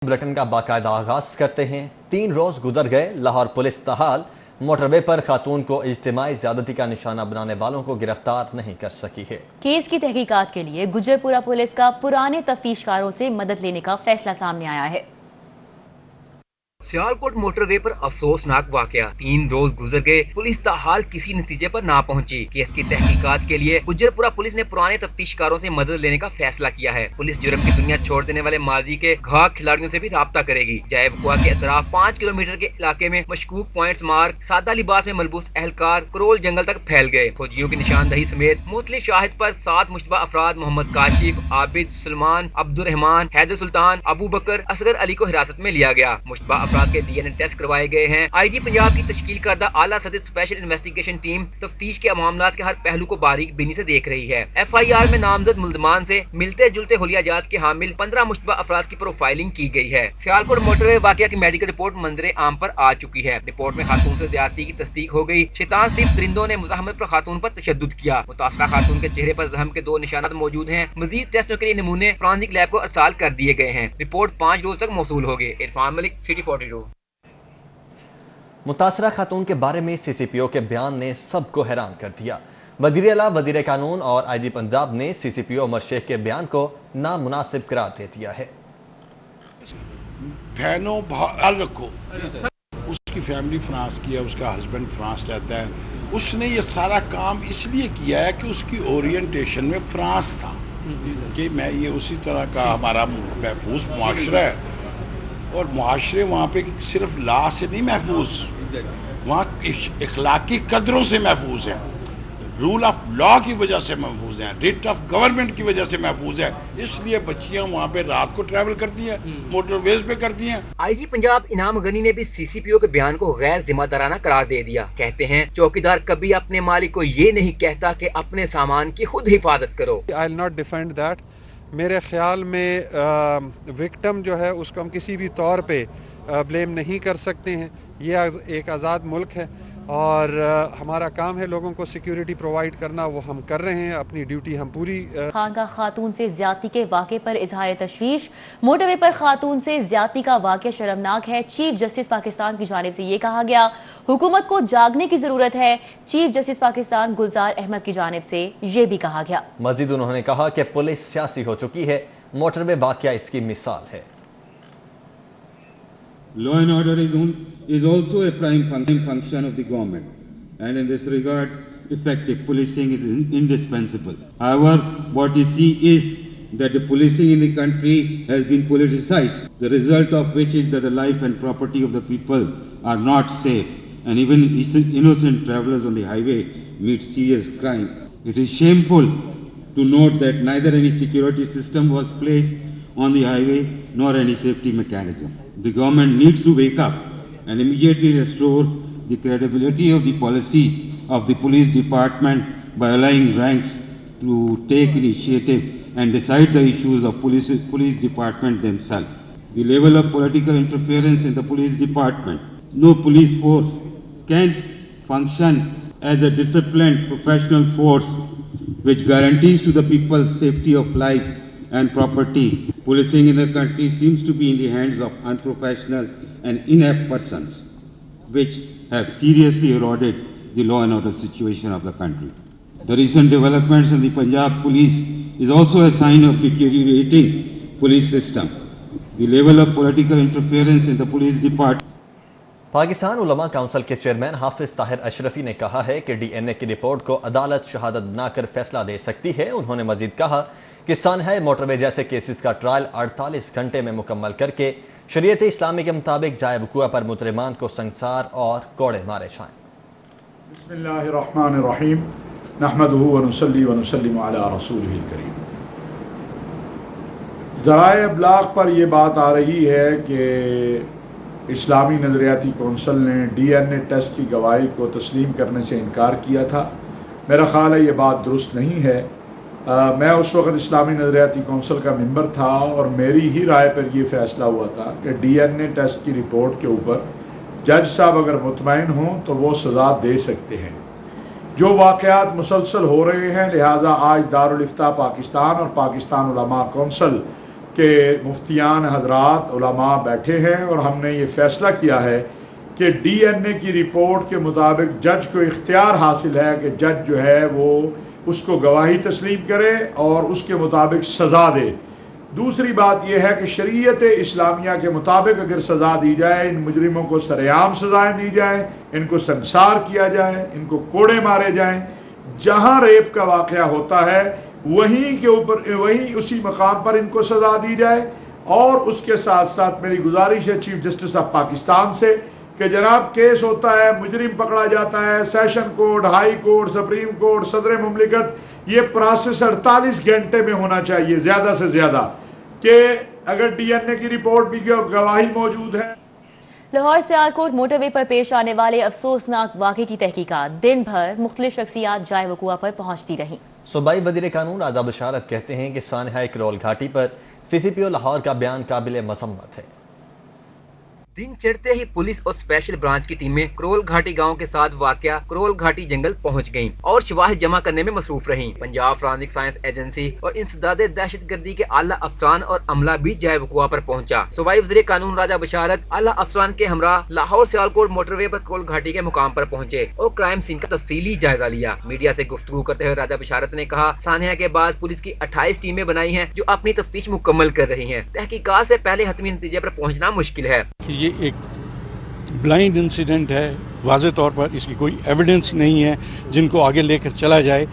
Bulletin का बाकायदा आगाज करते हैं। 3 रोज गुजर गए, लाहौर पुलिस ताहाल मोटरवे पर खातून को इज्तिमाई ज्यादती का निशाना बनाने वालों को गिरफ्तार नहीं कर सकी है। केस की तहकीकात के लिए गुजरपुरा पुलिस का पुराने तफ्तीशकारों से मदद लेने का फैसला सामने आया है। सियालकोट मोटरवे पर अफसोसनाक वाकया। 3 रोज गुजर गए, पुलिस ताहाल किसी नतीजे पर ना पहुंची। केस की तहकीकात के लिए गुजरपुरा पुलिस ने पुराने तफ्तीशकारों से मदद लेने का फैसला किया है। पुलिस जुर्म की दुनिया छोड़ देने वाले माजी के घाक खिलाड़ियों से भी राब्ता करेगी। जायबकुआ के अतराफ 5 किलोमीटर के इलाके में मशकूक पॉइंट्स मार्क सादा लिबास में मलबूस एहलकार करोल जंगल तक फैल गए। फौजियों की निशानदही समेत मुख्तलिफ शाहिद पर 7 मुश्तबा अफराद मोहम्मद काशिफ, आबिद, सलमान, अब्दुर्रहमान, हैदर सुल्तान, अबू बकर, असगर अली को हिरासत में लिया गया। मुश्तबा अफराद के DNA टेस्ट करवाए गए हैं। IG पंजाब की तश्कील करदा आला सदर स्पेशल इन्वेस्टिगेशन टीम तफ्तीश के मामलात के हर पहलू को बारीक बीनी से देख रही है। FIR में नामजद मुल्जमान से मिलते जुलते हुलियाजात के हामिल 15 मुश्तबा अफराद की प्रोफाइलिंग की गई है। सियालकोट मोटरवे वाकया की मेडिकल रिपोर्ट मंजरे आम पर आ चुकी है। रिपोर्ट में खातून से ज्यादती की तस्दीक हो गई। शैतान सिर्फ दरिंदों ने मुज़ाहमत पर खातून पर तशद्दुद किया। मुतासरा खातून के चेहरे पर जख्म के 2 निशानात मौजूद हैं। मजीद टेस्टों के लिए नमूने फॉरेंसिक लैब को अरसाल कर दिए गए हैं। रिपोर्ट 5 रोज तक मौसूल होगी। इरफान मलिक, सिटी 42। मुतासरा खातून के बारे में CCPO के बयान ने सबको हैरान कर दिया। वज़ीर आला, वज़ीर कानून और IG पंजाब ने CCPO उमर शेख के बयान को नामुनासिब करार दे दिया है। बहनों ख्याल रखो, उसकी फैमिली फ्रांस की है, उसका हस्बैंड फ्रांस रहता है। उसने ये सारा काम इसलिए किया है कि उसकी ओरिएंटेशन में फ्रांस था कि मैं ये उसी तरह का हमारा महफूज मुआशरा है। और मुआशरे वहाँ पे सिर्फ ला से नहीं महफूज, वहाँ इखलाकी कदरों से महफूज हैं, रूल ऑफ लॉ की वजह से महफूज हैं, रिट ऑफ गवर्नमेंट की वजह से महफूज है। इसलिए बच्चियाँ वहाँ पे रात को ट्रैवल करती हैं, मोटरवेज पे करती हैं। IG पंजाब इनाम गनी ने भी CCPO के बयान को गैर जिम्मेदाराना करार दे दिया। कहते हैं चौकीदार कभी अपने मालिक को ये नहीं कहता कि अपने सामान की खुद हिफाजत करो। I will not defend that. मेरे ख्याल में विक्टिम जो है उसको हम किसी भी तौर पे ब्लेम नहीं कर सकते हैं। ये एक आज़ाद मुल्क है और हमारा काम है लोगों को सिक्योरिटी प्रोवाइड करना, वो हम कर रहे हैं। अपनी ड्यूटी हम पूरी। खानका खातून से ज्यादती के वाक़े पर इजहार तशवीश। मोटरवे पर खातून से ज्यादती का वाक़या शर्मनाक है। चीफ जस्टिस पाकिस्तान की जानिब से ये कहा गया। हुकूमत को जागने की जरूरत है। चीफ जस्टिस पाकिस्तान गुलजार अहमद की जानिब से ये भी कहा गया। मजीद उन्होंने कहा कि पुलिस सियासी हो चुकी है। मोटरवे वाक़या इसकी मिसाल है। Law and order is also a prime function of the government, and in this regard, effective policing is indispensable. However, what we see is that the policing in the country has been politicized, the result of which is that the life and property of the people are not safe, and even innocent travelers on the highway meet serious crime. It is shameful to note that neither any security system was placed on the highway nor any safety mechanism. The government needs to wake up and immediately restore the credibility of the policy of the police department by allowing ranks to take initiative and decide the issues of police department themselves. The level of political interference in the police department. No police force can function as a disciplined professional force which guarantees to the people safety of life and property. Policing in the country seems to be in the hands of unprofessional and inept persons, which have seriously eroded the law and order situation of the country. The recent developments in the Punjab police is also a sign of deteriorating police system. The level of political interference in the police department. Pakistan उलमा council के chairman हाफिज ताहिर अशरफी ने कहा है कि DNA की report को अदालत शहादत बनाकर फैसला दे सकती है। उन्होंने मजीद कहा कि सानहा मोटरवे जैसे केसेस का ट्रायल 48 घंटे में मुकम्मल करके शरीयत इस्लामी के मुताबिक जाए वक़ूआ पर मुजरिमान को संसार और कोड़े मारे जाएं। बिस्मिल्लाहिर्रहमानिर्रहीम नहमदुहु व नुसल्ली व नुसल्लिमु अला रसूलिहिल करीम। ज़राए इब्लाग पर यह बात आ रही है कि इस्लामी नज़रियाती कौंसिल ने DNA टेस्ट की गवाही को तस्लीम करने से इनकार किया था। मेरा ख़्याल है ये बात दुरुस्त नहीं है। मैं उस वक़्त इस्लामी नज़रियाती कौंसिल का मेंबर था और मेरी ही राय पर यह फ़ैसला हुआ था कि DNA टेस्ट की रिपोर्ट के ऊपर जज साहब अगर मुतमईन हों तो वो सज़ा दे सकते हैं। जो वाक़यात मुसलसल हो रहे हैं, लिहाजा आज दारुल इफ्ता पाकिस्तान और पाकिस्तान उलमा कौंसिल کہ مفتیان حضرات علماء بیٹھے ہیں اور ہم نے یہ فیصلہ کیا ہے کہ ڈی این اے کی رپورٹ کے مطابق جج کو اختیار حاصل ہے کہ جج جو ہے وہ اس کو گواہی تسلیم کرے اور اس کے مطابق سزا دے۔ دوسری بات یہ ہے کہ شریعت اسلامیہ کے مطابق اگر سزا دی جائے، ان مجرموں کو سرعام سزائیں دی جائیں، ان کو سنسار کیا جائے، ان کو کوڑے مارے جائیں، جہاں ریپ کا واقعہ ہوتا ہے وہیں کے اوپر وہیں اسی مقام پر ان کو سزا دی جائے۔ اور اس کے ساتھ ساتھ میری گزارش ہے چیف جسٹس آف پاکستان سے کہ جناب کیس ہوتا ہے، مجرم پکڑا جاتا ہے، session court, high court, supreme court, صدر مملکت، یہ پروسیس 48 گھنٹے میں ہونا چاہیے زیادہ سے زیادہ، کہ اگر ڈی این اے کی رپورٹ بھی گواہی موجود ہے۔ لاہور سیالکوٹ موٹر وے پر پیش آنے والے افسوسناک واقعے کی تحقیقات دن بھر مختلف شخصیات جائے وقوع پر پہنچتی رہیں۔ صوبائی وزیر قانون راجہ بشارت کہتے ہیں کہ سانحہ کرول گھاٹی پر سی سی پی او لاہور کا بیان قابل مذمت ہے۔ دن چڑھتے ہی پولیس اور اسپیشل برانچ کی ٹیمیں کرول گھاٹی گاؤں کے ساتھ واقع کرول گھاٹی جنگل پہنچ گئیں اور شواہد جمع کرنے میں مصروف رہیں۔ پنجاب فرانسک سائنس ایجنسی اور انسداد دہشت گردی کے اعلیٰ افسران اور عملہ بھی جائے وقوع پر پہنچا۔ صوبائی وزیر قانون راجہ بشارت اعلیٰ افسران کے ہمراہ لاہور سیالکوٹ موٹر وے پر کرول گھاٹی کے مقام پر پہنچے اور کرائم سین کا تفصیلی جائزہ لیا۔ میڈیا سے گفتگو کرتے ہوئے راجہ بشارت نے کہا سانحہ کے بعد پولیس کی 28 ٹیمیں بنائی ہیں جو اپنی تفتیش مکمل کر رہی ہیں۔ تحقیقات سے پہلے حتمی نتیجے پر پہنچنا مشکل ہے۔ یہ ایک بلائنڈ انسیڈنٹ ہے، واضح طور پر اس کی کوئی ایویڈنس نہیں ہے جن کو آگے لے کر چلا جائے۔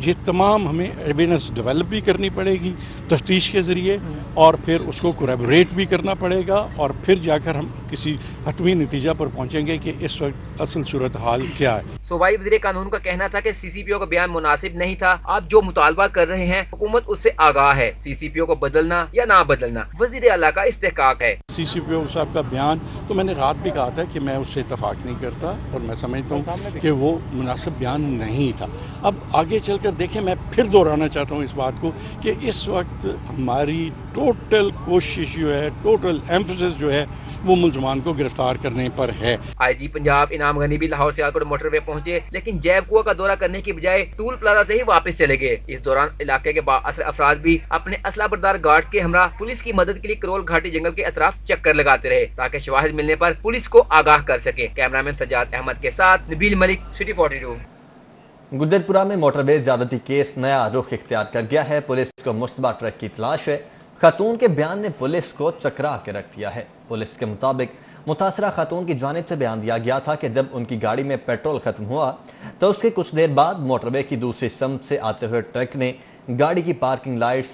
یہ تمام ہمیں ایویڈنس ڈیولپ بھی کرنی پڑے گی تفتیش کے ذریعے، اور پھر اس کو کوریبوریٹ بھی کرنا پڑے گا، اور پھر جا کر ہم کسی حتمی نتیجہ پر پہنچیں گے کہ اس وقت اصل صورتحال کیا ہے۔ صوبائی وزیر قانون کا کہنا تھا کہ سی سی پی او کا بیان مناسب نہیں تھا، آپ جو مطالبہ کر رہے ہیں حکومت اس سے آگاہ ہے، سی سی پی او کو بدلنا یا نہ بدلنا وزیر اعلیٰ کا استحقاق ہے۔ سی سی پی او صاحب کا بیان تو میں نے رات بھی کہا تھا کہ میں اس سے اتفاق نہیں کرتا، اور میں سمجھتا ہوں کہ وہ مناسب بیان نہیں تھا۔ اب آگے چل کر دیکھیں، میں پھر دہرانا چاہتا ہوں اس بات کو کہ اس وقت ہماری ٹوٹل کوشش جو ہے، ٹوٹل ایمفسس جو ہے وہ ملزمان کو گرفتار کرنے پر ہے۔ آئی جی پنجاب انعام غنی بھی لاہور سیالکوٹ موٹر وے پہنچے، لیکن جے وقوع کا دورہ کرنے کی بجائے ٹول پلازا سے ہی واپس چلے گئے۔ اس دوران علاقے کے بااثر افراد بھی اپنے اسلحہ بردار گارڈز کے ہمراہ پولیس کی مدد کے لیے کرول گھاٹی جنگل کے اطراف چکر لگاتے رہے تاکہ شواہد ملنے پر پولیس کو آگاہ کر سکے۔ کیمرامین سجاد احمد کے ساتھ نبیل ملک، سٹی 42۔ گجرپورہ میں موٹر وے زیادتی کیس نیا رخ اختیار کر گیا ہے۔ پولیس کو مشتبہ ٹرک کی تلاش ہے۔ خاتون کے بیان نے پولیس کو چکرا کے رکھ دیا ہے۔ پولیس کے مطابق متاثرہ خاتون کی جانب سے بیان دیا گیا تھا کہ جب ان کی گاڑی میں پیٹرول ختم ہوا تو اس کے کچھ دیر بعد موٹر وے کی دوسری سمت سے آتے ہوئے ٹرک نے گاڑی کی پارکنگ لائٹس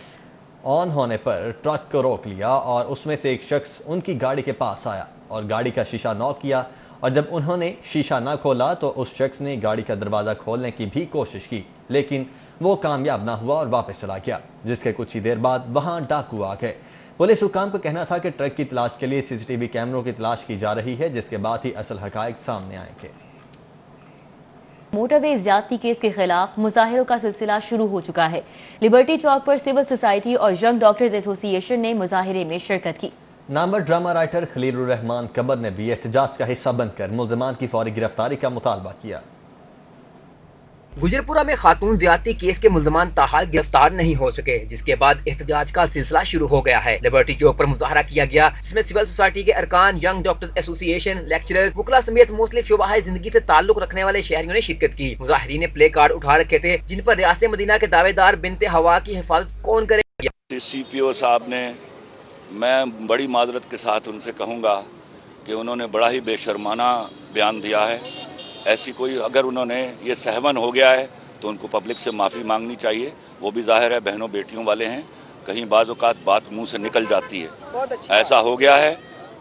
آن ہونے پر ٹرک کو روک لیا اور اس میں سے ایک شخص ان کی گاڑی کے پاس آیا اور گاڑی کا شیشہ نوک کیا، اور جب انہوں نے شیشہ نہ کھولا تو اس شخص نے گاڑی کا دروازہ کھولنے کی بھی کوشش کی، لیکن وہ کامیاب نہ ہوا اور واپس چلا گیا، جس کے کچھ ہی دیر بعد وہاں ڈاکو آ گئے۔ پولیس حکام کا کہنا تھا کہ ٹرک کی تلاش کے لیے سی سی ٹی وی کیمروں کی تلاش کی جا رہی ہے، جس کے بعد ہی اصل حقائق سامنے آئیں گے۔ موٹر وے زیادتی کیس کے خلاف مظاہروں کا سلسلہ شروع ہو چکا ہے۔ لبرٹی چوک پر سول سوسائٹی اور ینگ ڈاکٹرز ایسوسی ایشن نے مظاہرے میں شرکت کی۔ نامور ڈرامہ رائٹر خلیل الرحمان قبر نے بھی احتجاج کا حصہ بن کر ملزمان کی فوری گرفتاری کا مطالبہ کیا۔ گجرپورہ میں خاتون زیادتی کیس کے ملزمان تاحال گرفتار نہیں ہو سکے، جس کے بعد احتجاج کا سلسلہ شروع ہو گیا ہے۔ لبرٹی چوک پر مظاہرہ کیا گیا، جس میں سول سوسائٹی کے ارکان، ینگ ڈاکٹرز ایسوسی ایشن، لیکچرر، وکلاء سمیت مختلف شعبہ زندگی سے تعلق رکھنے والے شہریوں نے شرکت کی۔ مظاہرین نے پلے کارڈ اٹھا رکھے تھے جن پر ریاست مدینہ کے دعوے دار بنت ہوا کی حفاظت کون کرے گا۔ سی پی او صاحب نے، میں بڑی معذرت کے ساتھ ان سے کہوں گا کہ انہوں نے بڑا ہی بے شرمانہ بیان دیا ہے۔ ایسی کوئی اگر انہوں نے یہ سہون ہو گیا ہے تو ان کو پبلک سے معافی مانگنی چاہیے۔ وہ بھی ظاہر ہے بہنوں بیٹیوں والے ہیں، کہیں بعض اوقات بات منہ سے نکل جاتی ہے، ایسا ہو گیا ہے،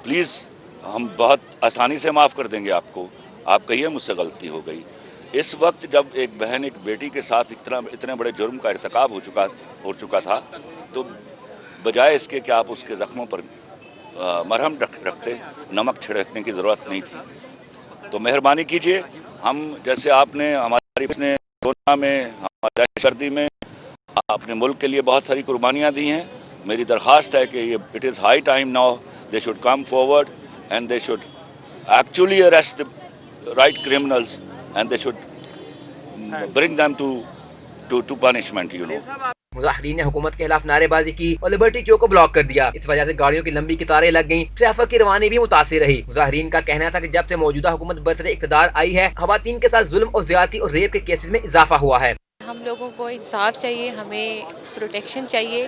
پلیز ہم بہت آسانی سے معاف کر دیں گے آپ کو، آپ کہیے مجھ سے غلطی ہو گئی۔ اس وقت جب ایک بہن ایک بیٹی کے ساتھ اتنے بڑے جرم کا ارتکاب ہو چکا تھا تو بجائے اس کے کہ آپ اس کے زخموں پر مرہم رکھتے، نمک چھڑکنے کی ضرورت نہیں تھی۔ تو مہربانی کیجئے، ہم جیسے آپ نے ہماری کورونا میں، ہماری دہشت گردی میں اپنے ملک کے لیے بہت ساری قربانیاں دی ہیں، میری درخواست ہے کہ یہ it is high time now they should come forward and they should actually arrest the right criminals and they should bring them to punishment, you know. مظاہرین نے حکومت کے خلاف نعرے بازی کی اور لبرٹی چوک کو بلاک کر دیا. اس وجہ سے گاڑیوں کی لمبی قطاریں لگ گئیں. ٹریفک کی روانی بھی متاثر رہی. مظاہرین کا کہنا تھا کہ جب سے موجودہ حکومت برسر اقتدار آئی ہے خواتین کے ساتھ ظلم اور زیادتی اور ریپ کے کیسز میں اضافہ ہوا ہے. ہم لوگوں کو انصاف چاہیے, ہمیں پروٹیکشن چاہیے.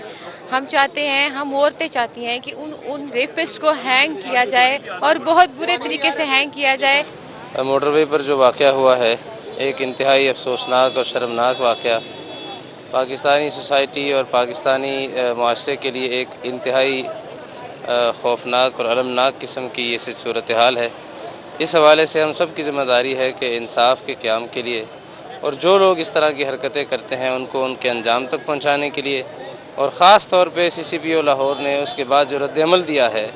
ہم چاہتے ہیں, ہم عورتیں چاہتی ہیں کہ ان ریپسٹ کو ہینگ کیا جائے اور بہت برے طریقے سے ہینگ کیا جائے. موٹر وے پر جو واقعہ ہوا ہے ایک انتہائی افسوسناک اور شرمناک واقعہ, پاکستانی سوسائٹی اور پاکستانی معاشرے کے لیے ایک انتہائی خوفناک اور المناک قسم کی یہ صورتحال ہے. اس حوالے سے ہم سب کی ذمہ داری ہے کہ انصاف کے قیام کے لیے اور جو لوگ اس طرح کی حرکتیں کرتے ہیں ان کو ان کے انجام تک پہنچانے کے لیے, اور خاص طور پہ CCPO لاہور نے اس کے بعد جو رد عمل دیا ہے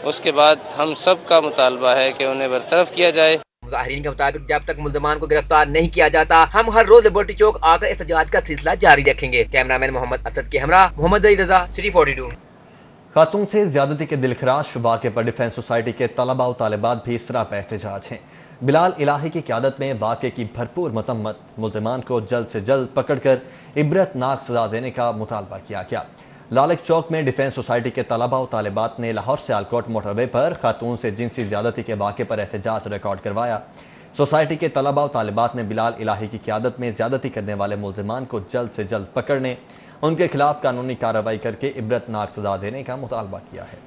اس کے بعد ہم سب کا مطالبہ ہے کہ انہیں برطرف کیا جائے. مظاہرین کے مطابق جب تک ملزمان کو گرفتار نہیں کیا جاتا ہم ہر روز لبرٹی چوک آ کر احتجاج کا سلسلہ جاری رکھیں گے. کیمرہ مین محمد اسد کے ہمراہ محمد علی رضا, سٹی 42. خاتون سے زیادتی کے دلخراش واقعے پر ڈیفنس سوسائٹی کے طلباء و طالبات بھی سراپا احتجاج ہیں. بلال الہی کی قیادت میں واقعے کی بھرپور مذمت, ملزمان کو جلد سے جلد پکڑ کر عبرت ناک سزا دینے کا مطالبہ کیا گیا. لالک چوک میں ڈیفنس سوسائٹی کے طلباء و طالبات نے لاہور سیالکوٹ موٹر وے پر خاتون سے جنسی زیادتی کے واقعے پر احتجاج ریکارڈ کروایا. سوسائٹی کے طلباء و طالبات نے بلال الہی کی قیادت میں زیادتی کرنے والے ملزمان کو جلد سے جلد پکڑنے, ان کے خلاف قانونی کارروائی کر کے عبرت ناک سزا دینے کا مطالبہ کیا ہے.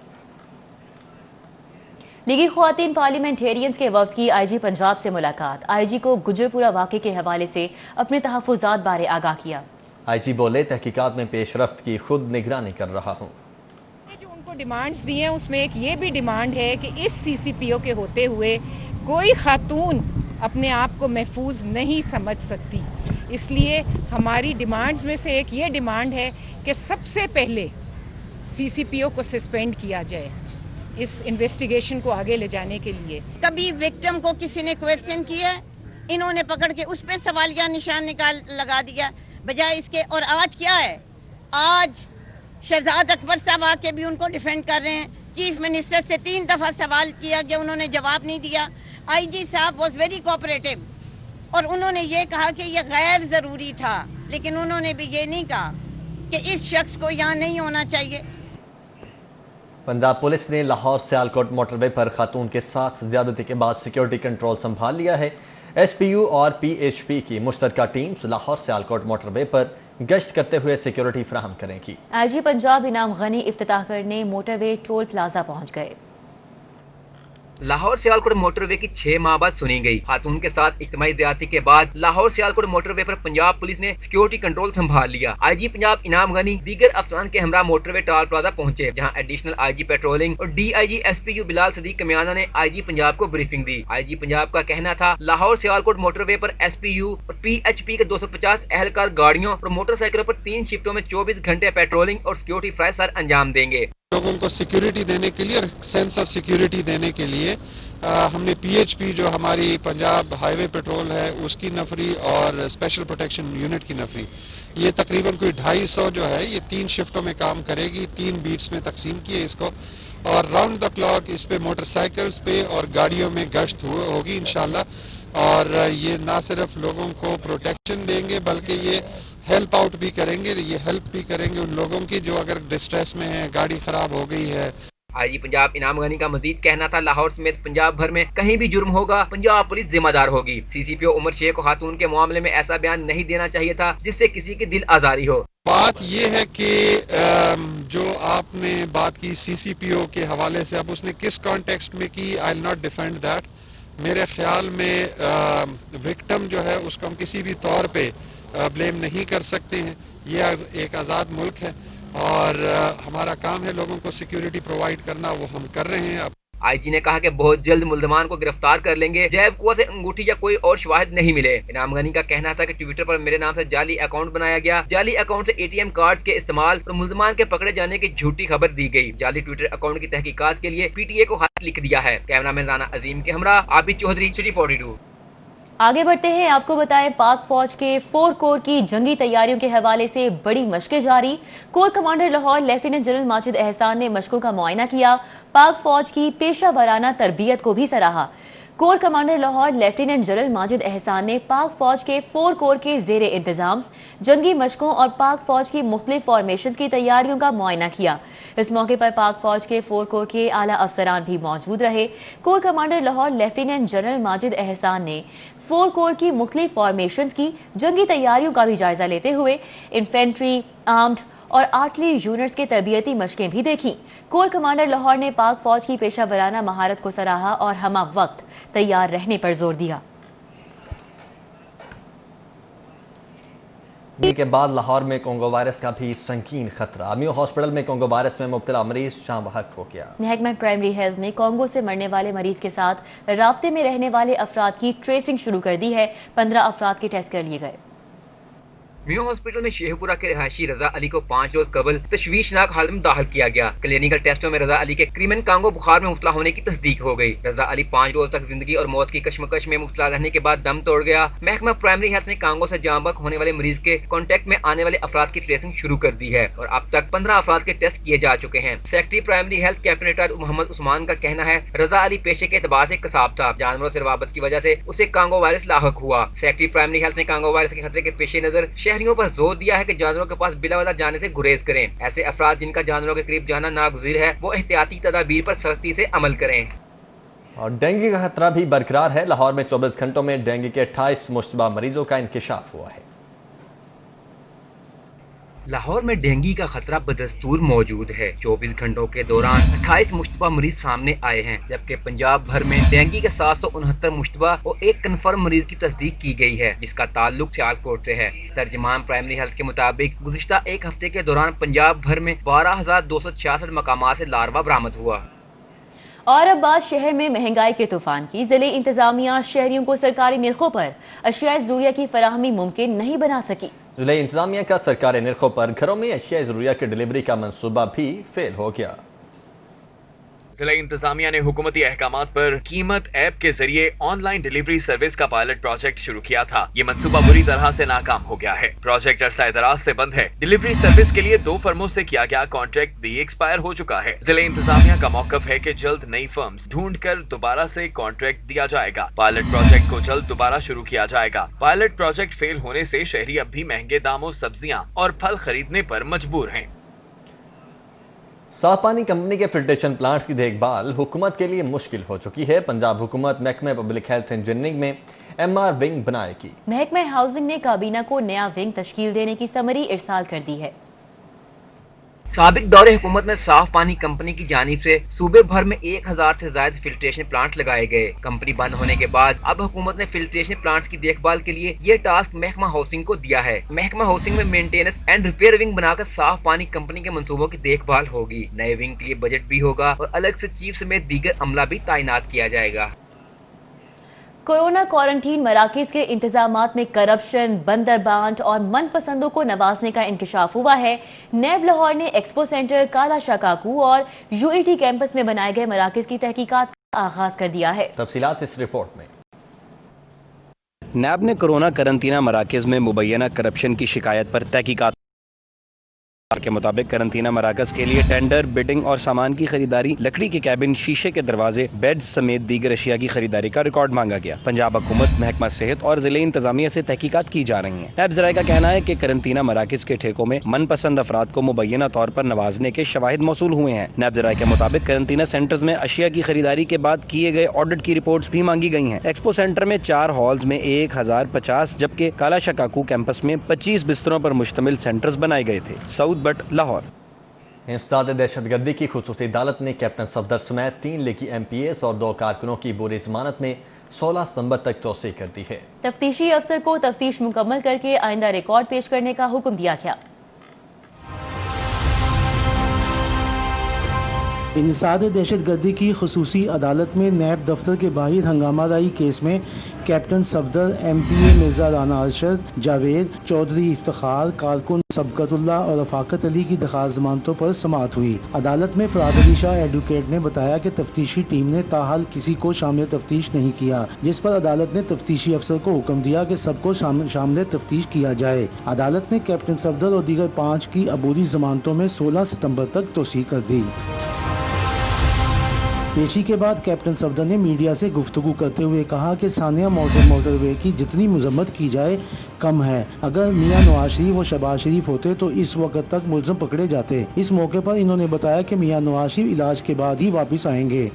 لیگی خواتین پارلیمنٹیرینز کے وفد کی IG پنجاب سے ملاقات. IG کو گجرپورہ واقعے کے حوالے سے اپنے تحفظات بارے آگاہ کیا. IG بولے, تحقیقات میں پیش رفت کی خود نگرانی کر رہا ہوں. جو ان کو ڈیمانڈز دی ہیں اس میں ایک یہ بھی ڈیمانڈ ہے کہ اس CCPO کے ہوتے ہوئے کوئی خاتون اپنے آپ کو محفوظ نہیں سمجھ سکتی. اس لیے ہماری ڈیمانڈز میں سے ایک یہ ڈیمانڈ ہے کہ سب سے پہلے CCPO کو سسپینڈ کیا جائے اس انویسٹیگیشن کو آگے لے جانے کے لیے. کبھی وکٹم کو کسی نے کویسچن کیا, انہوں نے پکڑ کے اس پہ سوالیہ نشان لگا دیا بجائے اس کے. اور آج کیا ہے, آج شہزاد اکبر صاحب آ کے بھی ان کو ڈیفینڈ کر رہے ہیں. چیف منسٹر سے 3 دفعہ سوال کیا گیا, انہوں نے جواب نہیں دیا. IG صاحب واز ویری کوآپریٹو اور انہوں نے یہ کہا کہ یہ غیر ضروری تھا, لیکن انہوں نے بھی یہ نہیں کہا کہ اس شخص کو یہاں نہیں ہونا چاہیے. پنجاب پولیس نے لاہور سیالکوٹ موٹر وے پر خاتون کے ساتھ زیادتی کے بعد سیکیورٹی کنٹرول سنبھال لیا ہے. SPU اور PHP کی مشترکہ ٹیمز لاہور سیالکوٹ موٹر وے پر گشت کرتے ہوئے سیکیورٹی فراہم کریں گی. IG پنجاب انعام غنی افتتاح کرنے موٹر وے ٹول پلازا پہنچ گئے. لاہور سیالکوٹ موٹر وے کی 6 ماہ بعد سنی گئی. خاتون کے ساتھ اجتماعی زیادتی کے بعد لاہور سیالکوٹ موٹر وے پر پنجاب پولیس نے سیکیورٹی کنٹرول سنبھال لیا. IG پنجاب انعام غنی دیگر افسران کے ہمراہ موٹر وے ٹول پلازا پہنچے, جہاں ایڈیشنل IG پیٹرولنگ اور DIG SPU بلال صدیق کمیانہ نے IG پنجاب کو بریفنگ دی. IG پنجاب کا کہنا تھا لاہور سیالکوٹ موٹر وے پر SPU اور PHP کے 250 اہلکار گاڑیوں اور موٹر سائیکلوں پر 3 شفٹوں میں 24 گھنٹے پیٹرولنگ اور سیکیورٹی فرائض سر انجام دیں گے. لوگوں کو سیکیورٹی دینے کے لیے اور سینس آف سیکیورٹی دینے کے لیے ہم نے PHP جو ہماری پنجاب ہائی وے پیٹرول ہے اس کی نفری اور اسپیشل پروٹیکشن یونٹ کی نفری, یہ تقریباً کوئی 250 جو ہے یہ 3 شفٹوں میں کام کرے گی. 3 بیٹس میں تقسیم کیے اس کو, اور راؤنڈ دا کلاک اس پہ موٹر سائیکلز پہ اور گاڑیوں میں گشت ہوگی انشاءاللہ. اور یہ نہ صرف لوگوں کو پروٹیکشن دیں گے بلکہ یہ ہیلپ آؤٹ بھی کریں گے, یہ ہیلپ بھی کریں گے ان لوگوں کی جو اگر ڈسٹریس میں ہیں, گاڑی خراب ہو گئی ہے. IG پنجاب انعام غنی کا مزید کہنا تھا لاہور سمیت پنجاب بھر میں کہیں بھی جرم ہوگا پنجاب پولیس ذمہ دار ہوگی. CCPO عمر شیخ کو خاتون کے معاملے میں ایسا بیان نہیں دینا چاہیے تھا جس سے کسی کی دل آزاری ہو. بات یہ ہے کہ جو آپ نے بات کی CCPO کے حوالے سے, اب اس نے کس کانٹیکسٹ میں کی, I will not defend that. میرے خیال میں وکٹم جو ہے اس کو ہم کسی بھی طور پہ بلیم نہیں کر سکتے ہیں. یہ ایک آزاد ملک ہے اور ہمارا کام ہے لوگوں کو سیکیورٹی پرووائڈ کرنا, وہ ہم کر رہے ہیں. IG نے کہا کہ بہت جلد ملزمان کو گرفتار کر لیں گے. جیب کنواں سے انگوٹھی یا کوئی اور شواہد نہیں ملے. انعام غنی کا کہنا تھا کہ ٹویٹر پر میرے نام سے جعلی اکاؤنٹ بنایا گیا, جعلی اکاؤنٹ سے ATM کارڈز کے استعمال اور ملزمان کے پکڑے جانے کی جھوٹی خبر دی گئی. جعلی ٹویٹر اکاؤنٹ کی تحقیقات کے لیے PTA کو خط لکھ دیا ہے. کیمرہ مین رانا عظیم کے ہمراہ عابد چودھری, سٹی 42. آگے بڑھتے ہیں, آپ کو بتائیں پاک فوج کے 4 کور کی جنگی تیاریوں کے حوالے سے بڑی مشقیں جاری. Corps commander Lahore lieutenant general Majid Ehsan نے مشقوں کا معائنہ کیا. پاک فوج کی پیشہ ورانہ تربیت کو بھی سراہا. Corps commander Lahore lieutenant general Majid Ehsan نے پاک فوج کے 4 کور کے زیر انتظام جنگی مشقوں اور پاک فوج کی مختلف فارمیشنز کی تیاریوں کا معائنہ کیا۔ اس موقع پر پاک فوج کے 4 کور کے اعلیٰ افسران بھی موجود رہے۔ Corps commander Lahore lieutenant general Majid Ehsan نے 4 کور کی مختلف فارمیشنز کی جنگی تیاریوں کا بھی جائزہ لیتے ہوئے انفینٹری، آرمڈ اور آرٹلری یونٹس کے تربیتی مشقیں بھی دیکھیں۔ کور کمانڈر لاہور نے پاک فوج کی پیشہ ورانہ مہارت کو سراہا اور ہمہ وقت تیار رہنے پر زور دیا۔ کے بعد لاہور میں کونگو وائرس کا بھی سنگین خطرہ، میو ہاسپٹل میں کونگو وائرس میں مبتلا مریض شام بحق ہو گیا۔ محکمہ پرائمری ہیلتھ نے کونگو سے مرنے والے مریض کے ساتھ رابطے میں رہنے والے افراد کی ٹریسنگ شروع کر دی ہے۔ 15 افراد کے ٹیسٹ کر لیے گئے۔ میو ہاسپٹل میں شیخ پورہ کے رہائشی رضا علی کو 5 روز قبل تشویشناک حالت میں داخل کیا گیا۔ کلینیکل ٹیسٹوں میں رضا علی کے کریمن کانگو بخار میں مبتلا ہونے کی تصدیق ہو گئی۔ رضا علی 5 روز تک زندگی اور موت کی کشمکش میں مبتلا رہنے کے بعد دم توڑ گیا۔ محکمہ پرائمری ہیلتھ نے کانگو سے جاں بحق ہونے والے مریض کے کانٹیکٹ میں آنے والے افراد کی ٹریسنگ شروع کر دی ہے اور اب تک 15 افراد کے ٹیسٹ کیے جا چکے ہیں۔ Secretary primary health captain retired Muhammad Usman کا کہنا ہے رضا علی پیشے کے اعتبار سے قصاب تھا، جانوروں سے روابط کی وجہ سے اسے کانگو وائرس لاحق ہوا۔ سیکرٹری پرائمری ہیلتھ نے کانگو وائرس کے خطرے کے پیش نظر شہریوں پر زور دیا ہے کہ جانوروں کے پاس بلا وجہ جانے سے گریز کریں۔ ایسے افراد جن کا جانوروں کے قریب جانا ناگزیر ہے وہ احتیاطی تدابیر پر سختی سے عمل کریں۔ اور ڈینگی کا خطرہ بھی برقرار ہے۔ لاہور میں 24 گھنٹوں میں ڈینگی کے 28 مشتبہ مریضوں کا انکشاف ہوا ہے۔ لاہور میں ڈینگی کا خطرہ بدستور موجود ہے۔ 24 گھنٹوں کے دوران 28 مشتبہ مریض سامنے آئے ہیں، جبکہ پنجاب بھر میں ڈینگی کے 769 مشتبہ اور 1 کنفرم مریض کی تصدیق کی گئی ہے، جس کا تعلق سیالکوٹ سے ہے۔ ترجمان پرائمری ہیلتھ کے مطابق گزشتہ ایک ہفتے کے دوران پنجاب بھر میں 12,266 مقامات سے لاروا برآمد ہوا۔ اور اب بات شہر میں مہنگائی کے طوفان کی۔ ضلعی انتظامیہ شہریوں کو سرکاری نرخوں پر اشیاء ضروریہ کی فراہمی ممکن نہیں بنا سکی۔ ضلعی انتظامیہ کا سرکاری نرخوں پر گھروں میں اشیاء ضروریہ کی ڈلیوری کا منصوبہ بھی فیل ہو گیا۔ ضلع انتظامیہ نے حکومتی احکامات پر قیمت ایپ کے ذریعے آن لائن ڈیلیوری سروس کا پائلٹ پروجیکٹ شروع کیا تھا۔ یہ منصوبہ بری طرح سے ناکام ہو گیا ہے۔ پروجیکٹ عرصہ دراز سے بند ہے۔ ڈیلیوری سروس کے لیے 2 فرموں سے کیا گیا کانٹریکٹ بھی ایکسپائر ہو چکا ہے۔ ضلع انتظامیہ کا موقف ہے کہ جلد نئی فرمز ڈھونڈ کر دوبارہ سے کانٹریکٹ دیا جائے گا۔ پائلٹ پروجیکٹ کو جلد دوبارہ شروع کیا جائے گا۔ پائلٹ پروجیکٹ فیل ہونے سے شہری اب بھی مہنگے داموں سبزیاں اور پھل خریدنے پر مجبور ہیں۔ صاف پانی کمپنی کے فلٹریشن پلانٹس کی دیکھ بھال حکومت کے لیے مشکل ہو چکی ہے۔ پنجاب حکومت محکمہ پبلک ہیلتھ انجینئرنگ میں MR ونگ بنائے گی۔ محکمہ ہاؤسنگ نے کابینہ کو نیا ونگ تشکیل دینے کی سمری ارسال کر دی ہے۔ سابق دور حکومت میں صاف پانی کمپنی کی جانب سے صوبے بھر میں 1000 سے زائد فلٹریشن پلانٹس لگائے گئے۔ کمپنی بند ہونے کے بعد اب حکومت نے فلٹریشن پلانٹس کی دیکھ بھال کے لیے یہ ٹاسک محکمہ ہاؤسنگ کو دیا ہے۔ محکمہ ہاؤسنگ میں مینٹیننس اینڈ ریپیئر ونگ بنا کر صاف پانی کمپنی کے منصوبوں کی دیکھ بھال ہوگی۔ نئے ونگ کے لیے بجٹ بھی ہوگا اور الگ سے چیف سمیت دیگر عملہ بھی تعینات کیا جائے گا۔ کورونا کوارنٹین مراکز کے انتظامات میں کرپشن، بندر بانٹ اور من پسندوں کو نوازنے کا انکشاف ہوا ہے۔ نیب لاہور نے ایکسپو سینٹر کالا شکاکو اور UET کیمپس میں بنائے گئے مراکز کی تحقیقات کا آغاز کر دیا ہے۔ تفصیلات اس رپورٹ میں۔ نیب نے کورونا قرنطینہ مراکز میں مبینہ کرپشن کی شکایت پر تحقیقات کے مطابق قرنطینہ مراکز کے لیے ٹینڈر، بڈنگ اور سامان کی خریداری، لکڑی کے کیبن، شیشے کے دروازے، بیڈز سمیت دیگر اشیاء کی خریداری کا ریکارڈ مانگا گیا۔ پنجاب حکومت، محکمہ صحت اور ضلع انتظامیہ سے تحقیقات کی جا رہی ہیں۔ نیب ذرائع کا کہنا ہے کہ قرنطینہ مراکز کے ٹھیکوں میں من پسند افراد کو مبینہ طور پر نوازنے کے شواہد موصول ہوئے ہیں۔ نیب ذرائع کے مطابق قرنطینہ سینٹرز میں اشیاء کی خریداری کے بعد کیے گئے آڈٹ کی رپورٹس بھی مانگی گئی ہیں۔ ایکسپو سینٹر میں 4 ہالز میں 1050 جبکہ کالا شکاکو کیمپس میں 25 بستروں پر مشتمل سینٹرز بنائے گئے تھے۔ سعود بٹ، لاہور۔ انسداد دہشت گردی کی خصوصی عدالت نے کیپٹن صفدر سمیت 3 لیگی MPs اور 2 کارکنوں کی بوری ضمانت میں 16 ستمبر تک توسیع کر دی ہے۔ تفتیشی افسر کو تفتیش مکمل کر کے آئندہ ریکارڈ پیش کرنے کا حکم دیا گیا۔ انسداد دہشت گردی کی خصوصی عدالت میں نیب دفتر کے باہر ہنگامہ رائی کیس میں کیپٹن صفدر، MPA مرزا رانا ارشد، جاوید چودھری افتخار، کارکن سبقت اللہ اور رفاقت علی کی درخواست ضمانتوں پر سماعت ہوئی۔ عدالت میں فراد علی شاہ ایڈوکیٹ نے بتایا کہ تفتیشی ٹیم نے تاحال کسی کو شامل تفتیش نہیں کیا، جس پر عدالت نے تفتیشی افسر کو حکم دیا کہ سب کو شامل تفتیش کیا جائے۔ عدالت نے کیپٹن صفدر اور دیگر 5 کی عبوری ضمانتوں میں 16 ستمبر تک توسیع کر دی۔ पेशी के बाद कैप्टन सफदर ने मीडिया से गुफ्तगू करते हुए कहा कि सानिया मोटरवे की जितनी मजम्मत की जाए कम है। अगर मियां नवाज शरीफ और शहबाज शरीफ होते तो इस वक्त तक मुलज़िम पकड़े जाते। इस मौके पर इन्होंने बताया कि मियां नवाज शरीफ इलाज के बाद ही वापस आएंगे।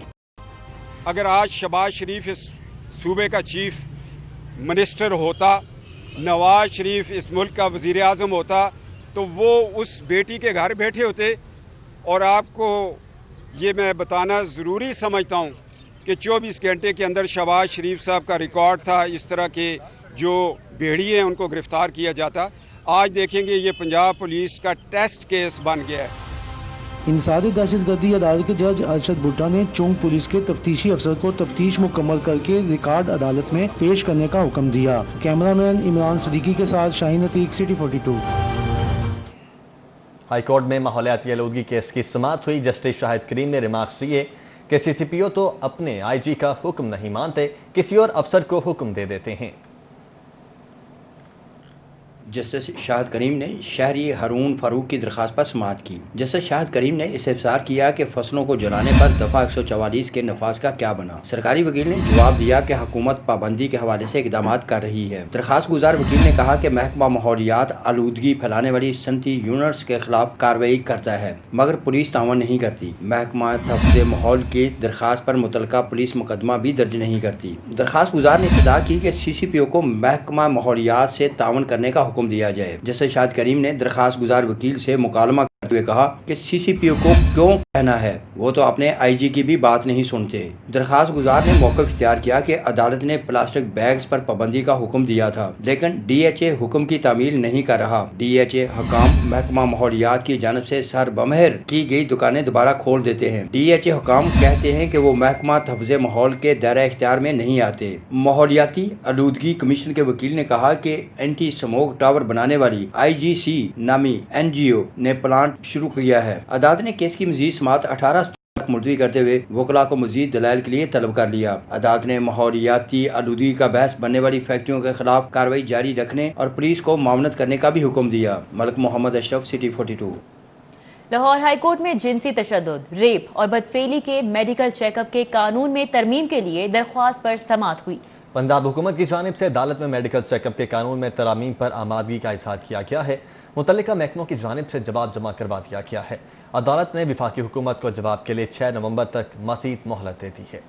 अगर आज शहबाज शरीफ इस सूबे का चीफ मिनिस्टर होता, नवाज शरीफ इस मुल्क का वज़ीर आज़म होता, तो वो उस बेटी के घर बैठे होते। और आपको ये मैं बताना ज़रूरी समझता हूँ कि 24 घंटे के अंदर शहबाज शरीफ साहब का रिकॉर्ड था, इस तरह के जो भेड़िए हैं उनको गिरफ़्तार किया जाता। आज देखेंगे ये पंजाब पुलिस का टेस्ट केस बन गया है। इंसादी दहशतगर्दी अदालत के जज अरशद भुट्टा ने चुंग पुलिस के तफ्तीशी अफसर को तफ्तीश मुकम्मल करके रिकॉर्ड अदालत में पेश करने का हुक्म दिया। कैमरामैन इमरान सदीकी के साथ Shaheen Atiq, city 42। High court में माहौलियाती आलूदगी केस की समाअत हुई। जस्टिस शाहिद करीम ने रिमार्क्स दिए कि CCPO तो अपने IG का हुक्म नहीं मानते, किसी और अफसर को हुक्म दे देते हैं। जस्टिस शाहिद करीम ने शहरी हारून फारूक की दरख्वास्त पर समाअत की। जस्टिस शाहिद करीम ने इस्तफसार किया कि फसलों को जलाने पर दफा 144 के नफाज का क्या बना। सरकारी वकील ने जवाब दिया कि हुकूमत पाबंदी के हवाले से इकदाम कर रही है। दरख्वास्त गुजार वकील ने कहा कि महकमा माहौलियात आलूदगी फैलाने वाली सनती यूनिट्स के खिलाफ कार्रवाई करता है, मगर पुलिस तावन नहीं करती। महकमा तहफ़्फ़ुज़ माहौल की दरख्वास्त पर मुतलका पुलिस मुकदमा भी दर्ज नहीं करती। दरख्वास्त गुजार ने सदा की कि CCPO को महकमा माहौलियात से तावन करने का हुक्म दिया जाए। जैसे शाहिद करीम ने दरख्वास्त गुजार वकील से मुकालमा करते हुए कहा कि CCPO को क्यों कहना है, वो तो अपने IG की भी बात नहीं सुनते। दरख्वास्त गुजार ने मौक़िफ़ इख्तियार किया कि अदालत ने प्लास्टिक बैग्स पर पाबंदी का हुक्म दिया था, लेकिन DHA हुक्म की तामील नहीं कर रहा। DHA हुकाम महकमा माहौलियात की जानब से सर बमहर की गई दुकानें दोबारा खोल देते हैं। DHA हुकाम कहते हैं कि वो महकमा तहफ़्फ़ुज़ माहौल के दायरा इख्तियार में नहीं आते। माहौलियाती आलूदगी कमीशन के वकील ने कहा कि एंटी स्मोक टावर बनाने वाली IGC नामी NGO ने प्लांट शुरू किया है। अदालत ने केस की मजीद समाअत 18 तक मुलतवी करते हुए वकला को मजीद दलाइल के लिए तलब कर लिया। अदालत ने माहौलियाती आलूदगी का बहस बनने वाली फैक्ट्रियों के खिलाफ कार्रवाई जारी रखने और पुलिस को मामनत करने का भी हुक्म दिया। Malik Mohammad Ashraf, city 42। Lahore high court में जिनसी तशद्दुद, रेप और बदफेली के मेडिकल चेकअप के कानून में तरमीम के लिए दरख्वास्त पर समाअत हुई। पंजाब हुकूमत की जानिब से अदालत में मेडिकल चेकअप के कानून में तरामीम पर आमादगी का इजहार किया गया है। मुतल्लिका महकमों की जानिब से जवाब जमा करवा दिया गया है। अदालत ने वफाकी हुकूमत को जवाब के लिए 6 नवंबर तक मज़ीद मोहलत दे दी है।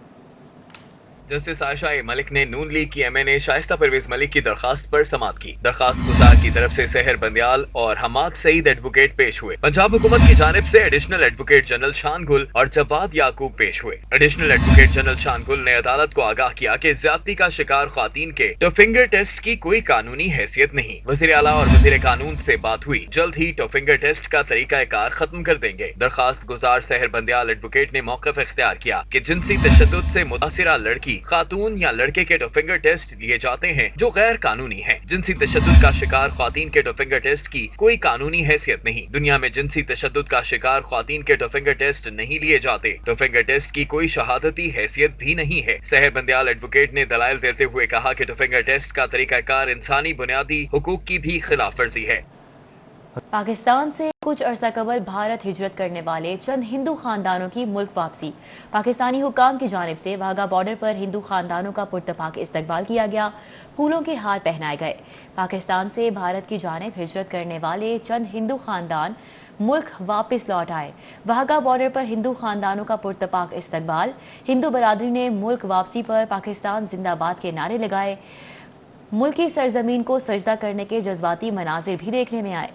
जस्टिस आयशा ए मलिक ने नून लीग की MNA शाइस्ता परवेज मलिक की दरखास्त पर समाअत की। दरखास्त गुजार की तरफ से सहर बंदियाल और हमाद सईद एडवोकेट पेश हुए। पंजाब हुकूमत की जानिब से एडिशनल एडवोकेट जनरल शान गुल और जवाद याकूब पेश हुए। एडिशनल एडवोकेट जनरल शान गुल ने अदालत को आगाह किया कि ज्यादती का शिकार खातन के टोफिंगर टेस्ट की कोई कानूनी हैसियत नहीं। वज़ीर आला और वज़ीर कानून से बात हुई, जल्द ही टोफिंगर टेस्ट का तरीका कार खत्म कर देंगे। दरखास्त गुजार सहर बंदियाल एडवोकेट ने मौक़िफ़ इख्तियार किया कि जिनसी तशद्दुद से मुतासिरा लड़की, खातून या लड़के के टोफिंगर टेस्ट लिए जाते हैं जो गैर कानूनी है। जिनसी तशद्दुद का शिकार खातून के टोफिंगर टेस्ट की कोई कानूनी हैसियत नहीं। दुनिया में जिनसी तशद्दुद का शिकार खातून के टोफिंगर टेस्ट नहीं लिए जाते। टोफिंगर टेस्ट की कोई शहादती हैसियत भी नहीं है। सहर बंदियाल एडवोकेट ने दलाइल देते हुए कहा कि टोफिंगर टेस्ट का तरीकाकार इंसानी बुनियादी हुकूक की भी खिलाफ वर्जी है। पाकिस्तान से कुछ अरसा कबल भारत हिजरत करने वाले चंद हिंदू खानदानों की मुल्क वापसी। पाकिस्तानी हुकाम की जानिब से वाघा बॉर्डर पर हिंदू खानदानों का पुरतपाक इस्तकबाल किया गया, फूलों के हार पहनाए गए। पाकिस्तान से भारत की जानिब हिजरत करने वाले चंद हिंदू खानदान मुल्क वापस लौट आए। वाघा बॉर्डर पर हिंदू खानदानों का पुरतपाक इस्तकबाल। हिंदू बरादरी ने मुल्क वापसी पर पाकिस्तान जिंदाबाद के नारे लगाए। मुल्क की सरजमीन को सजदा करने के जज्बाती मनाजिर भी देखने में आए।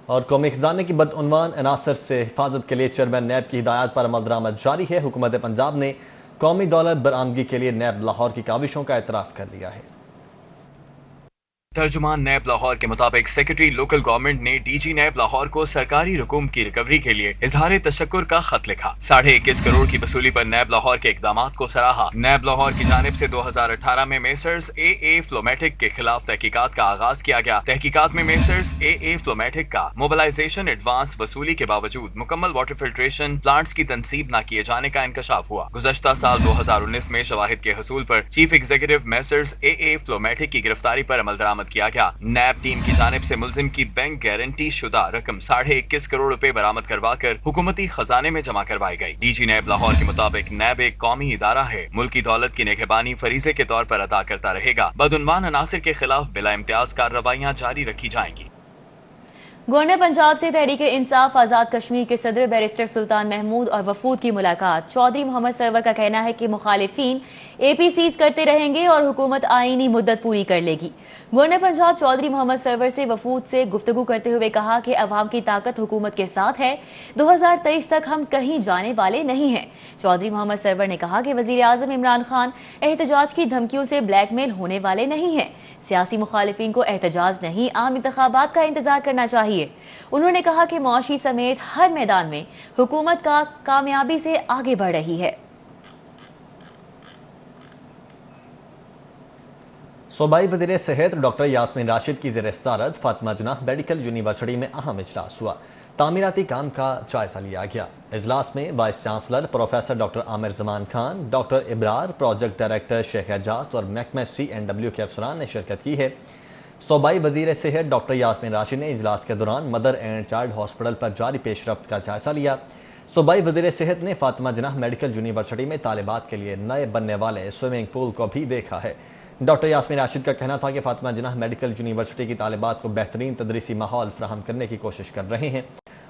और कौमी खजाने की बदउनवान अनासर से हिफाजत के लिए चेयरमैन नैब की हिदायत पर अमल दरामद जारी है। हुकूमत पंजाब ने कौमी दौलत बरामदगी के लिए नैब लाहौर की काविशों का एतराफ़ कर लिया है। तर्जुमान नैब लाहौर के मुताबिक सेक्रेटरी लोकल गवर्नमेंट ने DG नैब लाहौर को सरकारी रकूम की रिकवरी के लिए इजहार तशक्कुर का खत लिखा। 21.5 करोड़ की वसूली पर नैब लाहौर के इकदामात को सराहा। नैब लाहौर की जानिब से 2018 में मेसर्स AA फ्लोमेटिक के खिलाफ तहकीकात का आगाज किया गया। तहकीकात में मेसर्स AA फ्लोमेटिक का मोबिलाइजेशन एडवांस वसूली के बावजूद मुकम्मल वाटर फिल्ट्रेशन प्लांट्स की तनसीब न किए जाने का इंकशाफ हुआ। गुज़श्ता साल 2019 में शवाहिद के हसूल पर चीफ एग्जीक्यूटिव मेसर्स AA फ्लोमेटिक की गिरफ्तारी पर अमल दरामद बरामद किया गया। नैब टीम की जानिब से मुलजिम की बैंक गारंटी शुदा रकम 21.5 करोड़ रुपए बरामद करवा कर हुकूमती खजाने में जमा करवाई गई। डीजी नैब लाहौर के मुताबिक नैब एक कौमी इदारा है, मुल्क की दौलत की निगहबानी फरीजे के तौर पर अदा करता रहेगा। बदउनवान अनासिर के खिलाफ बिला इम्तियाज कार्रवाइयाँ जारी रखी जाएंगी। गवर्नर पंजाब से तहरीक इंसाफ आज़ाद कश्मीर के सदर बैरिस्टर सुल्तान महमूद और वफूद की मुलाकात। चौधरी मोहम्मद सरवर का कहना है कि मुखालिफिन APCs करते रहेंगे और हुकूमत आईनी मुद्दत पूरी कर लेगी। गवर्नर पंजाब चौधरी मोहम्मद सरवर से वफूद से गुफ्तगू करते हुए कहा कि अवाम की ताकत हुकूमत के साथ है, 2023 तक हम कहीं जाने वाले नहीं हैं। चौधरी मोहम्मद सरवर ने कहा कि वज़ीर आज़म इमरान खान एहतजाज की धमकियों से ब्लैकमेल होने वाले नहीं हैं। सियासी मुखालिफिन को एहतजाज नहीं, आम इंतखाबात का इंतजार करना चाहिए। उन्होंने कहा कि मुआशी समेत हर मैदान में हुकूमत का कामयाबी से आगे बढ़ रही है। सूबाई वज़ीर सेहत डॉक्टर यास्मीन राशिद की ज़ेर सदारत फातिमा जनाह मेडिकल यूनिवर्सिटी में अहम इजलास हुआ। तामीराती काम का जायजा लिया गया। इजलास में vice chancellor professor doctor Aamir Zaman Khan, doctor Ibrar, project director Sheikh Ejaz और महकमा C&W के अफसरान ने शिरकत की है। सूबाई वज़ीर सेहत डॉक्टर यास्मीन राशिद ने इजलास के दौरान मदर एंड चाइल्ड हॉस्पिटल पर जारी पेशरफ्त का जायजा लिया। सूबाई वज़ीर सेहत ने फातिमा जनाह मेडिकल यूनिवर्सिटी में तालिबात के लिए नए बनने वाले स्विमिंग पूल को भी देखा है। डॉक्टर यास्मीन राशिद का कहना था कि फातिमा जनाह मेडिकल यूनिवर्सिटी की तालिबात को बेहतरीन तदरीसी माहौल फराहम करने की कोशिश कर रहे हैं।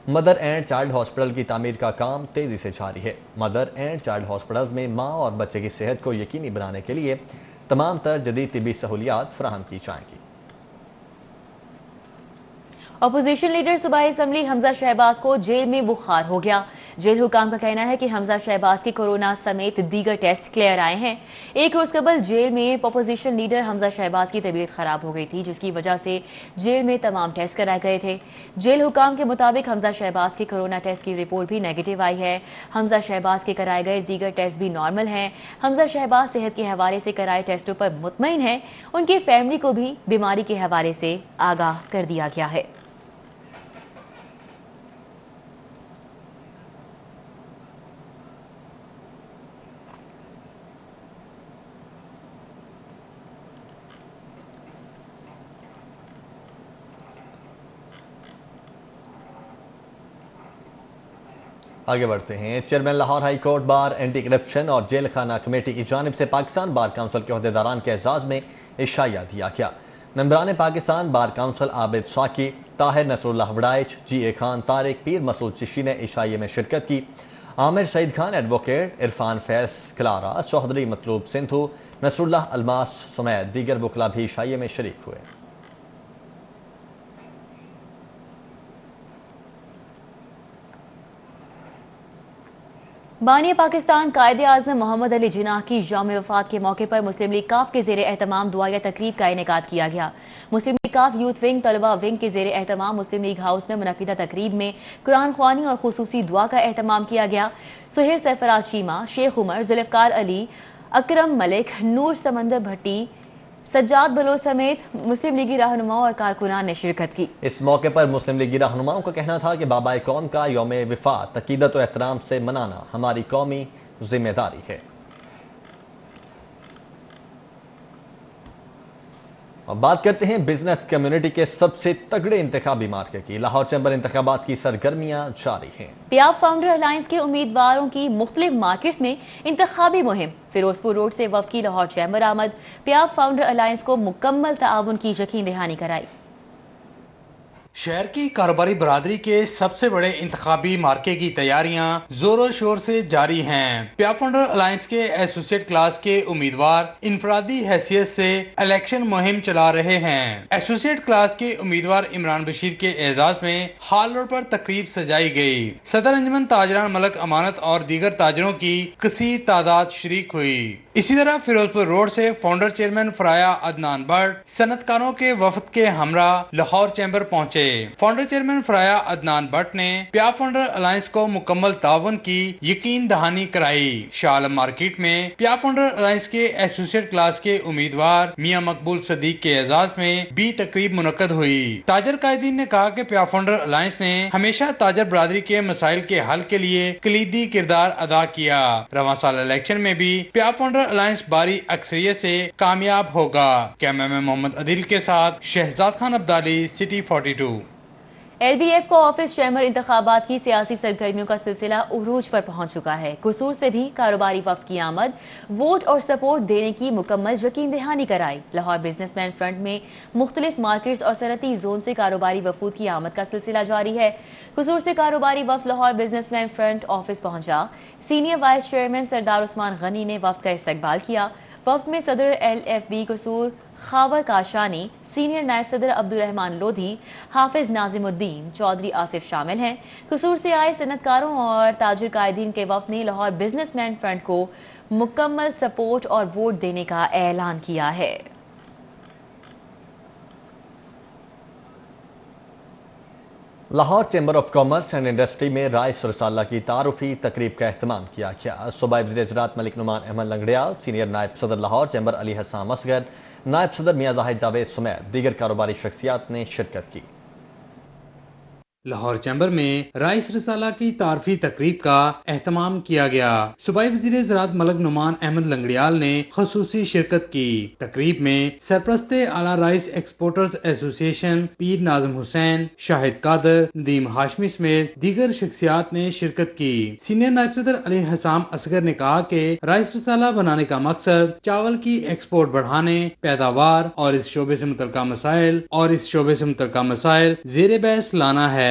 मदर एंड चाइल्ड हॉस्पिटल की तामीर का काम तेज़ी से जारी है। मदर एंड चाइल्ड हॉस्पिटल्स में माँ और बच्चे की सेहत को यकीनी बनाने के लिए तमाम तर जदीद तिबी सहूलियात फराहम की जाएंगी। अपोजिशन लीडर सूबाई असम्बली हमजा शहबाज को जेल में बुखार हो गया। जेल हुकाम का कहना है कि हमजा शहबाज के कोरोना समेत दीगर टेस्ट क्लियर आए हैं। एक रोज कबल जेल में अपोजिशन लीडर हमजा शहबाज की तबीयत खराब हो गई थी, जिसकी वजह से जेल में तमाम टेस्ट कराए गए थे। जेल हुकाम के मुताबिक हमजा शहबाज के कोरोना टेस्ट की रिपोर्ट भी नेगेटिव आई है। हमजा शहबाज के कराए गए दीगर टेस्ट भी नॉर्मल हैं। हमजा शहबाज सेहत के हवाले से कराए टेस्टों पर मुतमईन है। उनकी फैमिली को भी बीमारी के हवाले से आगाह कर दिया गया है। आगे बढ़ते हैं। Chairman Lahore high court bar anti corruption और जेल खाना कमेटी की जानिब से पाकिस्तान बार काउंसिल के अहदेदारान के एजाज में इशाया दिया गया। मेंबरान Pakistan bar council Abid Saqi, Tahir Nasrullah Waraich, GA Khan, Tariq, Pir Masood Chishti ने इशाये में शिरकत की। आमिर सईद खान एडवोकेट, इरफान फैज क्लारा, चौधरी मतलूब सिंधु, नसरुल्लाह अलमास समेत दीगर वकला भी इशाये में शरीक हुए। बानी पाकिस्तान कायदे आज़म मोहम्मद अली जिन्नाह की यौम वफात के मौके पर मुस्लिम लीग काफ के ज़ेर एहतमाम दुआया तकरीब का इनेकाद किया गया। मुस्लिम लीग काफ यूथ विंग तलबा विंग के ज़ेर एहतमाम मुस्लिम लीग हाउस में मुनक़िदा तकरीब में कुरान ख्वानी और खुसूसी दुआ का एहतमाम किया गया। सुहेल सरफराज शीमा, शेख उमर, जुल्फ़कार अली, अकरम मलिक, नूर समंदर भट्टी, सज्जाद बलोच समेत मुस्लिम लीगी रहनुमाओं और कारकुनान ने शिरकत की। इस मौके पर मुस्लिम लीगी रहनुमाओं का कहना था कि बाबाए कौम का यौम वफात अकीदत और एहतराम से मनाना हमारी कौमी जिम्मेदारी है। और बात करते हैं बिजनेस कम्युनिटी के सबसे तगड़े इंतखाबी मार्के की। लाहौर चैम्बर इंतखाबात की सरगर्मियां जारी हैं। पियाब फाउंडर अलायंस के उम्मीदवारों की मुख्तलिफ मार्केट्स में इंतखाबी मुहिम। फिरोजपुर रोड से वफ़द की लाहौर चैम्बर आमद, पियाब फाउंडर अलायंस को मुकम्मल ताउन की यकीन दहानी कराई। शहर की कारोबारी बरादरी के सबसे बड़े इंतखाबी मार्के की तैयारियां जोरों शोर से जारी हैं। पियाब फाउंडर अलायंस के एसोसिएट क्लास के उम्मीदवार इनफरादी हैसियत से इलेक्शन मुहिम चला रहे हैं। एसोसिएट क्लास के उम्मीदवार इमरान बशीर के एजाज में हाल रोड पर तकरीब सजाई गई। सदर अंजुमन ताजरान मलक अमानत और दीगर ताजरों की कसीर तादाद शरीक हुई। इसी तरह फिरोजपुर रोड से फाउंडर चेयरमैन फराया अदनान भट्ट सनतकारों के वफद के हमरा लाहौर चैम्बर पहुँचे। से। फाउंडर चेयरमैन फराया अदनान भट्ट ने प्या फाउंडर अलायंस को मुकम्मल तावन की यकीन दहानी कराई। शाह आलम मार्केट में प्या फाउंडर अलायंस के एसोसिएट क्लास के उम्मीदवार मियां मकबूल सदीक के एजाज में भी तकरीब मुनक्कद हुई। ताजर कायदीन ने कहा कि प्या फाउंडर अलायंस ने हमेशा ताजर बरादरी के मसाइल के हल के लिए कलीदी किरदार अदा किया। रवां साल इलेक्शन में भी प्या फाउंडर अलायंस बारी अक्सरियत से कामयाब होगा। कैमरामैन मोहम्मद अदिल के साथ शहजाद खान अब्दाली, सिटी 42। LBF को ऑफिस चैम्बर इंतखाबात की सियासी सरगर्मियों का सिलसिला उरूज पर पहुंच चुका है। कुसूर से भी कारोबारी वफ्द की आमद, वोट और सपोर्ट देने की मुकम्मल यकीन दहानी कराई। लाहौर बिजनेसमैन फ्रंट में मुख्तलिफ मार्केट्स और सनती जोन से कारोबारी वफूद की आमद का सिलसिला जारी है। कुसूर से कारोबारी वफ्द लाहौर बिजनेसमैन फ्रंट ऑफिस पहुंचा। सीनियर वाइस चेयरमैन सरदार उस्मान गनी ने वफ्द का इस्तकबाल किया। वफ्द में सदर LFB कुसूर खावर काशानी, सीनियर नायब सदर अब्दुल रहमान लोधी, हाफिज नाजिमुद्दीन, चौधरी आसिफ शामिल हैं। कुसूर से आए सनतकारों और ताजिर कायदीन के वफ्द ने लाहौर बिजनेसमैन फ्रंट को मुकम्मल सपोर्ट और वोट देने का ऐलान किया है। Lahore chamber of commerce and industry में राइस रसाला की तारुफी तकरीब का एहतमाम किया गया। सूबाई वज़ीर ज़राअत मलिक नुमान अहमद लंगड़ियाल, सीनियर नायब सदर लाहौर चैम्बर अली हसन असगर, नायब सदर मियां जाहिद जावेद समेत दीगर कारोबारी शख्सियात ने शिरकत की। लाहौर चैम्बर में राइस रसाला की तारफी तकरीब का एहतमाम किया गया। सूबाई वज़ीर ज़राअत मलिक नुमान अहमद लंगड़ियाल ने खसूसी शिरकत की। तकरीब में सरप्रस्त आला राइस एक्सपोर्टर्स एसोसिएशन पीर नाज़िम हुसैन, शाहिद कादर, नदीम हाशमी समेत दीगर शख्सियात ने शिरकत की। सीनियर नायब सदर अली हसन असगर ने कहा कि राइस रसाला बनाने का मकसद चावल की एक्सपोर्ट बढ़ाने, पैदावार और इस शोबे से मुतल्लिका मसाइल ज़ेरे बहस लाना है।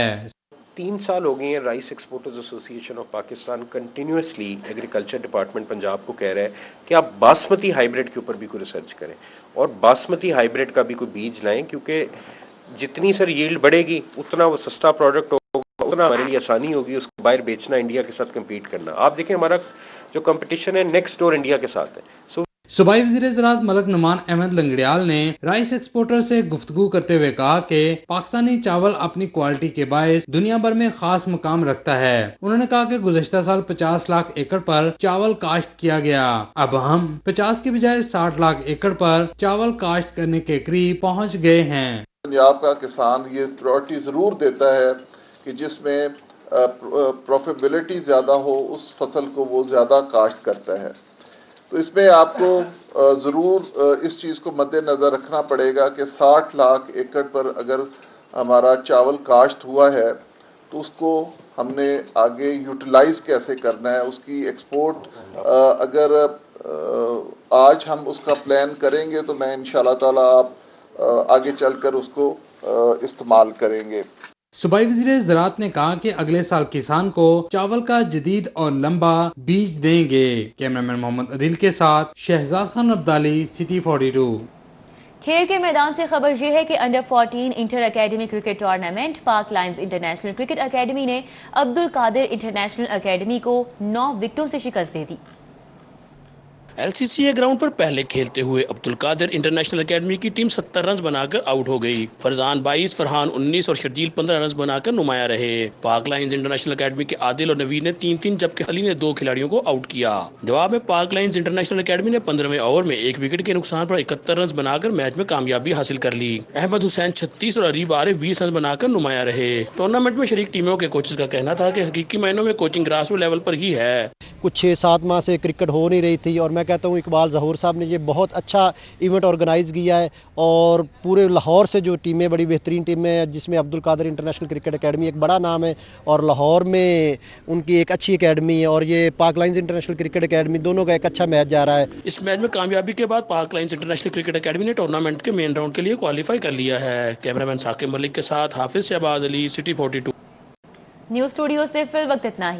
3 साल हो गए हैं rice exporters association of Pakistan continuously agriculture department Punjab को कह रहा है कि आप बासमती हाइब्रिड के ऊपर भी कोई रिसर्च करें और बासमती हाइब्रिड का भी कोई बीज लाएं, क्योंकि जितनी सर यील्ड बढ़ेगी उतना वो सस्ता प्रोडक्ट होगा, उतना हमारे लिए आसानी होगी उसको बाहर बेचना, इंडिया के साथ कम्पीट करना। आप देखें हमारा जो कंपटीशन है नेक्स्ट डोर इंडिया के साथ है। सूबाई वज़ीर ज़राअत मलिक नुमान अहमद लंगड़ियाल ने राइस एक्सपोर्टर से गुफ्तगू करते हुए कहा कि पाकिस्तानी चावल अपनी क्वालिटी के बायस दुनिया भर में खास मुकाम रखता है। उन्होंने कहा कि गुज़श्ता साल 50 लाख एकड़ पर चावल काश्त किया गया। अब हम 50 के बजाय 60 लाख एकड़ पर चावल काश्त करने के करीब पहुँच गए हैं। पंजाब का किसान ये प्रायोरिटी ज़रूर देता है कि जिसमें प्रॉफिटेबिलिटी ज़्यादा हो उस फसल को वो ज़्यादा काश्त करता है। तो इसमें आपको ज़रूर इस चीज़ को मद्देनज़र रखना पड़ेगा कि 60 लाख एकड़ पर अगर हमारा चावल काश्त हुआ है तो उसको हमने आगे यूटिलाइज़ कैसे करना है, उसकी एक्सपोर्ट अगर आज हम उसका प्लान करेंगे तो मैं इंशाल्लाह ताला आप आगे चलकर उसको इस्तेमाल करेंगे। सूबाई वज़ीर ज़राअत ने कहा कि अगले साल किसान को चावल का जदीद और लंबा बीज देंगे। कैमरामैन मोहम्मद अदिल के साथ शहजाद खान अब्दाली, सिटी 42। खेल के मैदान से खबर यह है कि under 14 inter academy cricket tournament पाक लायंस इंटरनेशनल क्रिकेट अकेडमी ने अब्दुल कादिर इंटरनेशनल अकेडमी को 9 विकेटों से शिकस्त दे दी। LCCA ग्राउंड पर पहले खेलते हुए अब्दुल कादिर इंटरनेशनल एकेडमी की टीम 70 रन बनाकर आउट हो गई। फरजान 22, फरहान 19 और शर्जील 15 रन बनाकर नुमाया रहे। पाक लायंस इंटरनेशनल एकेडमी के आदिल और नवीन ने 3-3 जबकि अली ने 2 खिलाड़ियों को आउट किया। जवाब में पाक लायंस इंटरनेशनल एकेडमी ने 15वें ओवर में 1 विकेट के नुकसान पर 71 रन बनाकर मैच में कामयाबी हासिल कर ली। अहमद हुसैन 36 और अरीब आरिफ 20 रन बनाकर नुमाया रहे। टूर्नामेंट में शरीक टीमों के कोचेज का कहना था कि हकीकी मायनों में कोचिंग ग्रासरूट लेवल पर ही है। कुछ 6-7 माह से क्रिकेट हो नहीं रही थी और मैं कहता हूँ इकबाल ज़हूर साहब ने ये बहुत अच्छा इवेंट ऑर्गेनाइज़ किया है और पूरे लाहौर से जो टीमें बड़ी बेहतरीन टीमें हैं जिसमें Abdul Qadir international cricket academy एक बड़ा नाम है और लाहौर में उनकी एक अच्छी एकेडमी है और ये पाक लायंस इंटरनेशनल क्रिकेट एकेडमी दोनों का एक अच्छा मैच जा रहा है। इस मैच में कामयाबी के बाद पाक लायंस इंटरनेशनल क्रिकेट एकेडमी ने टूर्नामेंट के मेन राउंड के लिए क्वालिफाई कर लिया है। कैमरामैन साकिब मलिक के साथ Hafiz Shahbaz Ali, City 42। News studio से फिल वक्त इतना ही।